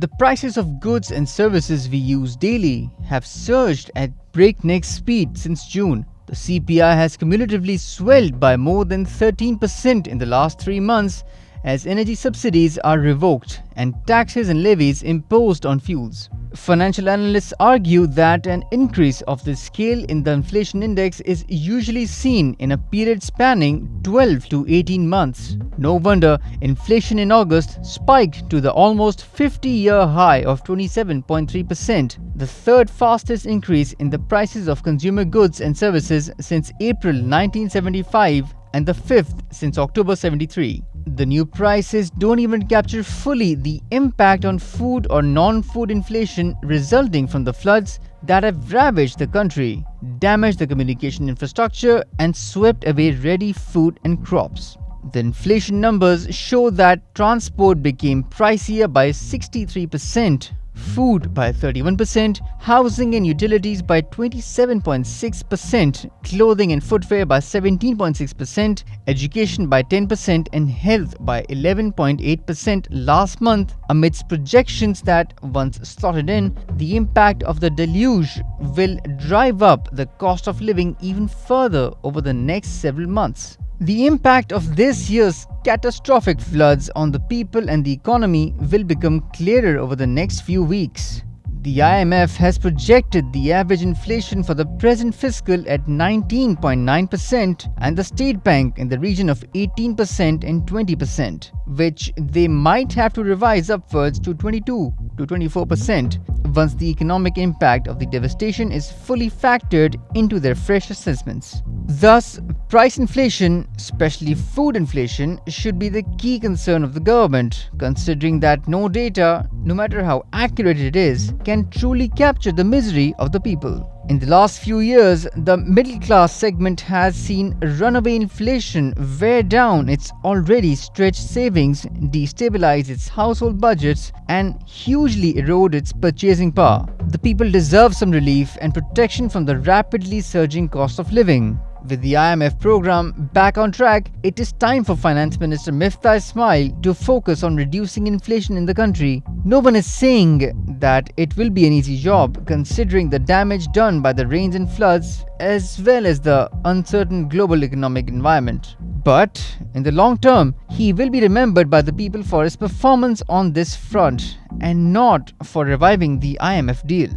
The prices of goods and services we use daily have surged at breakneck speed since June. The CPI has cumulatively swelled by more than 13% in the last 3 months as energy subsidies are revoked and taxes and levies imposed on fuels. Financial analysts argue that an increase of this scale in the inflation index is usually seen in a period spanning 12 to 18 months. No wonder inflation in August spiked to the almost 50-year high of 27.3%, the third fastest increase in the prices of consumer goods and services since April 1975 and the fifth since October 73. The new prices don't even capture fully the impact on food or non-food inflation resulting from the floods that have ravaged the country, damaged the communication infrastructure, and swept away ready food and crops. The inflation numbers show that transport became pricier by 63%, food by 31%, housing and utilities by 27.6%, clothing and footwear by 17.6%, education by 10%, and health by 11.8% last month, amidst projections that, once slotted in, the impact of the deluge will drive up the cost of living even further over the next several months. The impact of this year's catastrophic floods on the people and the economy will become clearer over the next few weeks. The IMF has projected the average inflation for the present fiscal at 19.9% and the State Bank in the region of 18% and 20%, which they might have to revise upwards to 22 to 24% once the economic impact of the devastation is fully factored into their fresh assessments. Thus, price inflation, especially food inflation, should be the key concern of the government, considering that no data, no matter how accurate it is, can truly capture the misery of the people. In the last few years, the middle class segment has seen runaway inflation wear down its already stretched savings, destabilize its household budgets, and hugely erode its purchasing power. The people deserve some relief and protection from the rapidly surging cost of living. With the IMF program back on track, it is time for Finance Minister Miftah Ismail to focus on reducing inflation in the country. No one is saying that it will be an easy job, considering the damage done by the rains and floods, as well as the uncertain global economic environment. But in the long term, he will be remembered by the people for his performance on this front and not for reviving the IMF deal.